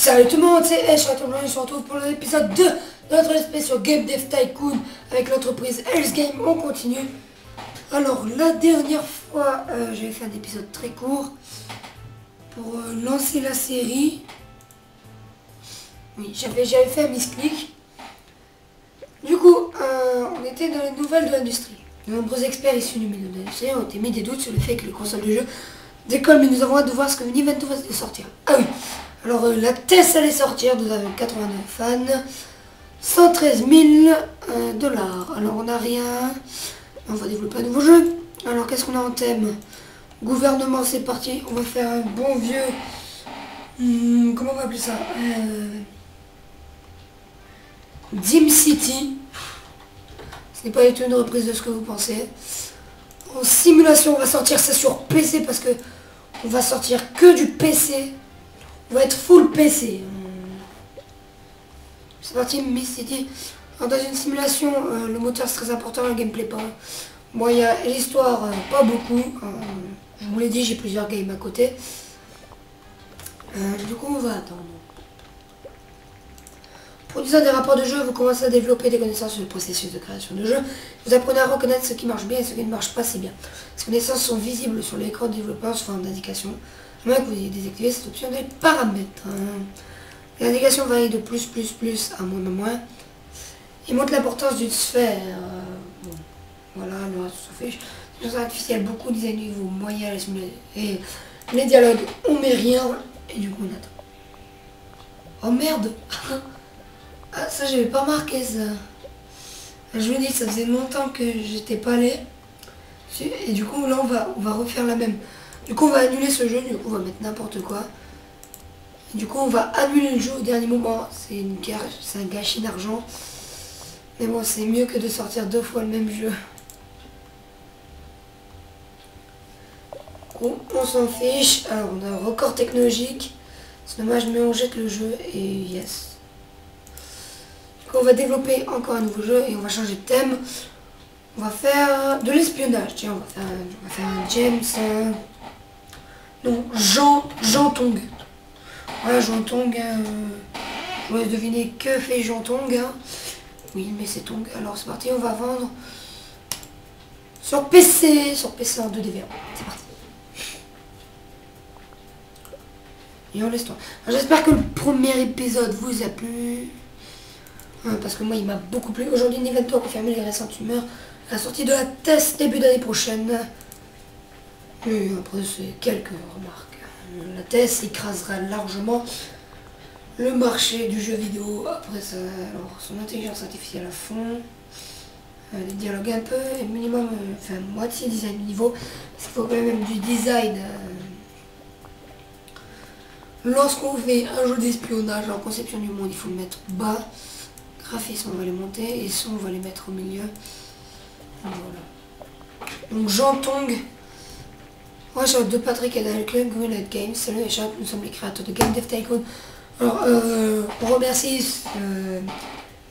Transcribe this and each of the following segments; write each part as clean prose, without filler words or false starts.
Salut tout le monde, c'est Esh, on se retrouve pour l'épisode 2 de notre espèce sur Game Dev Tycoon avec l'entreprise Else Game. On continue. Alors la dernière fois, j'avais fait un épisode très court pour lancer la série. Oui, j'avais fait un misclick. Du coup, on était dans les nouvelles de l'industrie. De nombreux experts issus du milieu de l'industrie ont émis des doutes sur le fait que les consoles de jeux décollent, mais nous avons hâte de voir ce que Nintendo va sortir. Ah oui. Alors la TES allait sortir, nous avons 89 fans, 113 000 dollars. Alors on n'a rien, on va développer un nouveau jeu. Alors qu'est-ce qu'on a en thème? Gouvernement, c'est parti, on va faire un bon vieux, comment on va appeler ça, Dim City. Ce n'est pas du tout une reprise de ce que vous pensez. En simulation, on va sortir ça sur PC parce que on va sortir que du PC. On va être full PC. C'est parti, Miss City. Alors, dans une simulation, le moteur c'est très important, le gameplay pas. Bon, il y a l'histoire, pas beaucoup. Je vous l'ai dit, j'ai plusieurs games à côté. Du coup, on va attendre. Produisant des rapports de jeu, vous commencez à développer des connaissances sur le processus de création de jeu. Vous apprenez à reconnaître ce qui marche bien et ce qui ne marche pas si bien. Ces connaissances sont visibles sur l'écran de développeur sous forme d'indication. À moins que vous ayez désactivé cette option des paramètres. L'indication varie de plus à moins. Il montre l'importance d'une sphère. Bon, voilà, le reste s'en fiche. L'intelligence artificielle, beaucoup de niveaux moyens et les dialogues, on met rien. Et du coup, on attend. Oh merde. Ah, ça, j'avais pas marqué ça. Je vous dis, ça faisait longtemps que j'étais pas allé. Et du coup, là, on va refaire la même. Du coup, on va annuler ce jeu. Du coup, on va mettre n'importe quoi. Et du coup, on va annuler le jeu au dernier moment. C'est un gâchis d'argent. Mais bon, c'est mieux que de sortir 2 fois le même jeu. Bon, on s'en fiche. Alors, on a un record technologique. C'est dommage, mais on jette le jeu et yes. On va développer encore un nouveau jeu et on va changer de thème. On va faire de l'espionnage. Tiens, on va faire un James. Non, Jean Tong. Voilà, Jean Tong. Je vous laisse deviner que fait Jean Tong. Oui, mais c'est Tong. Alors c'est parti, on va vendre sur PC en 2DV1. C'est parti. Et on laisse toi. J'espère que le premier épisode vous a plu. Parce que moi il m'a beaucoup plu. Aujourd'hui Nintendo a confirmé les récentes rumeurs à la sortie de la TES début d'année prochaine. Et après c'est quelques remarques. La TES écrasera largement le marché du jeu vidéo. Après ça, alors son intelligence artificielle à fond. Les dialogues un peu, et minimum, enfin moitié design du niveau. Parce qu'il faut quand même du design. Lorsqu'on fait un jeu d'espionnage en conception du monde, il faut le mettre bas. Graphisme, on va les monter, et son, on va les mettre au milieu. Voilà. Donc Jean Tong. Moi, je suis de Patrick et d'Alcun, Greenlight Games. Salut les chats, nous sommes les créateurs de Game Dev Tycoon. Alors, on remercie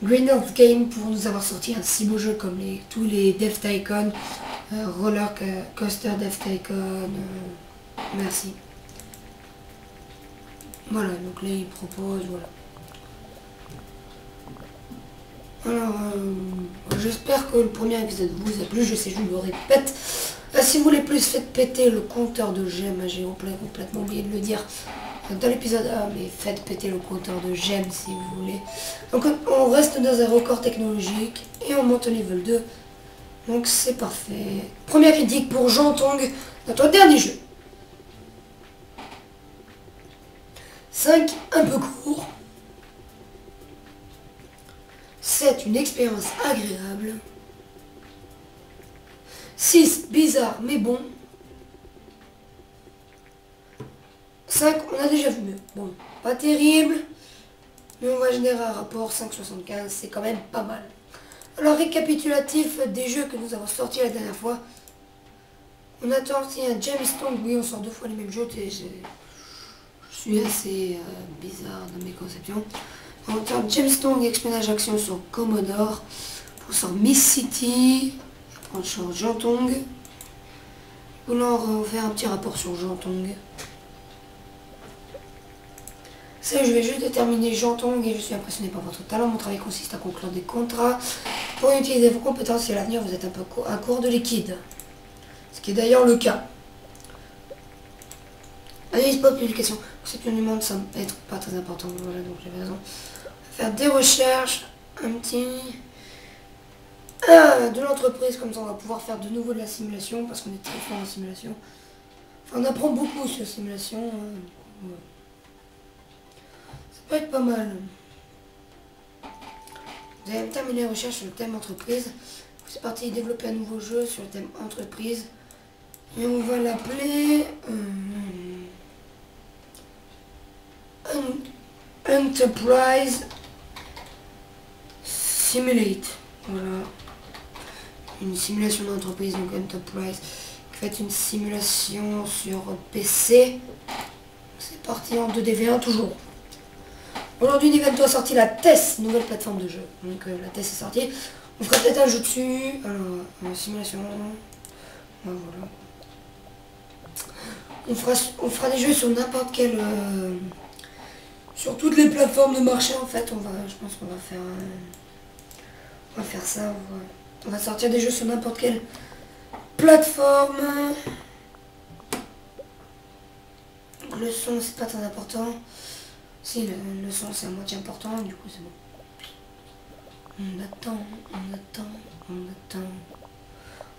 Greenlight Games pour nous avoir sorti un si beau jeu comme tous les Dev Tycoon, Roller Coaster Dev Tycoon. Merci. Voilà, donc là, ils proposent, voilà. Alors, j'espère que le premier épisode vous a plu, je sais, je le répète. Si vous voulez plus, faites péter le compteur de j'aime, j'ai complètement oublié de le dire dans l'épisode 1, mais faites péter le compteur de j'aime si vous voulez. Donc on reste dans un record technologique et on monte au level 2. Donc c'est parfait. Première critique pour Jean Tong, notre dernier jeu. 5, un peu court. 7, une expérience agréable. 6, bizarre mais bon. 5, on a déjà vu mieux. Bon, pas terrible, mais on va générer un rapport 5,75, c'est quand même pas mal. Alors, récapitulatif des jeux que nous avons sortis la dernière fois. On a sorti un James Tong, oui, on sort 2 fois les mêmes jeux, je suis assez bizarre dans mes conceptions. On sort James Tong, espionnage action sur Commodore. On sort Miss City. On sort Jean Tong. On va faire un petit rapport sur Jean Tong. Ça, je vais juste déterminer Jean-Tong et je suis impressionné par votre talent. Mon travail consiste à conclure des contrats pour utiliser vos compétences et à l'avenir vous êtes un peu à court de liquide. Ce qui est d'ailleurs le cas. Analyse pas publication. C'est une demande, ça va être pas très important. Voilà, donc j'avais raison. Faire des recherches, un petit... de l'entreprise, comme ça on va pouvoir faire de nouveau de la simulation parce qu'on est très fort en simulation. Enfin, on apprend beaucoup sur la simulation. Ouais. Ça peut être pas mal. Vous allez terminer la recherche sur le thème entreprise. C'est parti, développer un nouveau jeu sur le thème entreprise. Et on va l'appeler... Enterprise Simulate. Voilà. Une simulation d'entreprise, donc Enterprise. Faites une simulation sur PC. C'est parti en 2DV1 toujours. Aujourd'hui, Nintendo a sorti la TES, nouvelle plateforme de jeu. Donc la TES est sortie. On fera peut-être un jeu dessus. Alors, simulation. Voilà. On fera des jeux sur n'importe quel... sur toutes les plateformes de marché en fait. Je pense qu'on va faire... on va faire ça. On va sortir des jeux sur n'importe quelle plateforme. Le son c'est pas très important. Si le son c'est à moitié important, du coup c'est bon. On attend.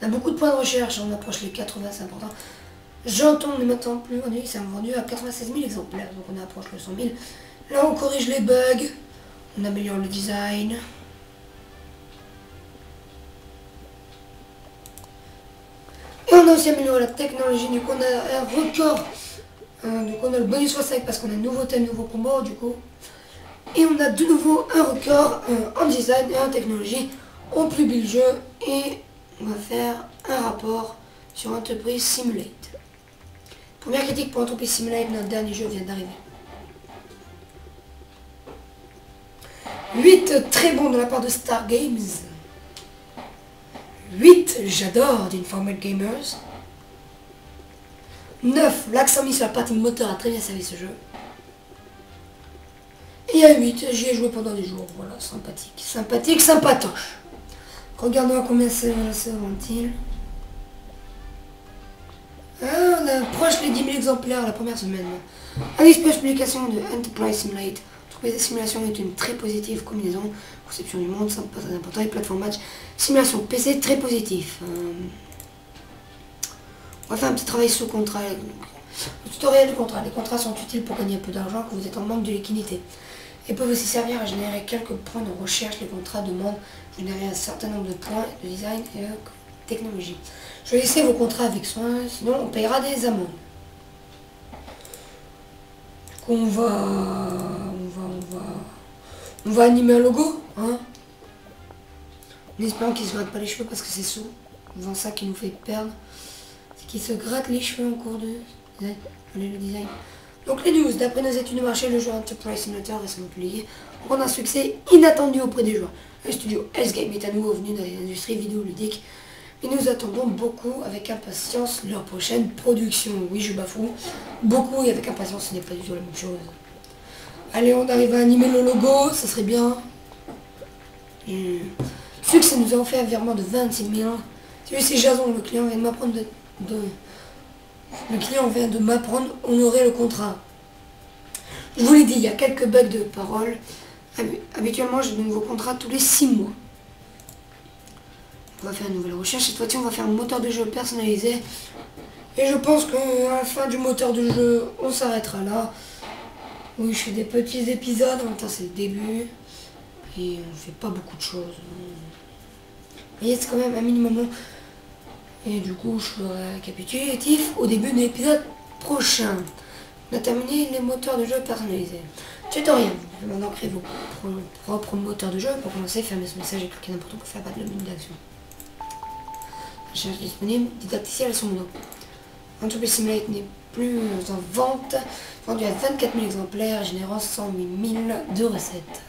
On a beaucoup de points de recherche, on approche les 80, c'est important. J'entends maintenant plus vendu, ça m'a vendu à 96 000 exemplaires, donc on approche le 100 000. Là on corrige les bugs, on améliore le design. Et on a aussi amélioré la technologie, du coup on a un record. Donc on a le bonus x5 parce qu'on a un nouveau thème, nouveau combat du coup. Et on a de nouveau un record en design et en technologie. On publie le jeu et on va faire un rapport sur Enterprise Simulate. Première critique pour Enterprise Simulate, notre dernier jeu vient d'arriver. 8 très bon de la part de Star Games. 8 j'adore d'Informed Gamers. 9 l'accent mis sur la partie moteur a très bien servi ce jeu. Et à 8 j'y ai joué pendant des jours. Voilà, sympathique, sympatoche. Regardons à combien ça vend-il. On approche les 10 000 exemplaires la première semaine. Analyse publication de Enterprise Simulate. Trouver des simulations est une très positive combinaison. Conception du monde, ça pas très important. Et plateforme match. Simulation PC très positif. On va faire un petit travail sous contrat. Le tutoriel de contrat. Les contrats sont utiles pour gagner un peu d'argent quand vous êtes en manque de liquidité. Et peuvent aussi servir à générer quelques points de recherche. Les contrats demandent de générer un certain nombre de points de design et de technologie. Choisissez vos contrats avec soin, sinon on paiera des amendes. Du coup on va animer un logo, hein. En espérant qu'il se gratte pas les cheveux parce que c'est sourd. C'est ça qui nous fait perdre. C'est qu'il se gratte les cheveux en cours de design. Allez, le design. Donc les news, d'après nos études de marché, le jeu Enterprise Simulator récemment publié rencontre un succès inattendu auprès des joueurs. Le studio Else Game est à nouveau venu dans les industries vidéoludiques. Et nous attendons beaucoup avec impatience leur prochaine production. Oui, je bafoue. Beaucoup et avec impatience, ce n'est pas du tout la même chose. Allez, on arrive à animer le logo, ça serait bien. Succès, nous avons fait un virement de 26 000. C'est Jason, le client vient de m'apprendre le client vient de m'apprendre, on aurait le contrat. Je vous l'ai dit, il y a quelques bugs de parole. Habituellement, j'ai de nouveaux contrats tous les 6 mois. On va faire une nouvelle recherche. Cette fois-ci, on va faire un moteur de jeu personnalisé. Et je pense qu'à la fin du moteur de jeu, on s'arrêtera là. Oui, je fais des petits épisodes. En même temps, c'est le début. Et on fait pas beaucoup de choses. Vous voyez, c'est quand même un minimum. Et du coup, je ferai un récapitulatif au début de l'épisode prochain. On a terminé les moteurs de jeu personnalisés. Tutoriel. Vous pouvez maintenant créer vos propres moteurs de jeu. Pour commencer, fermez ce message et cliquez n'importe où pour faire battre le menu d'action. Recherche disponible, didacticiel son nom. Enterprise Simulate n'est plus en vente, vendu à 24 000 exemplaires, générant 108 000 de recettes.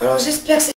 Alors j'espère que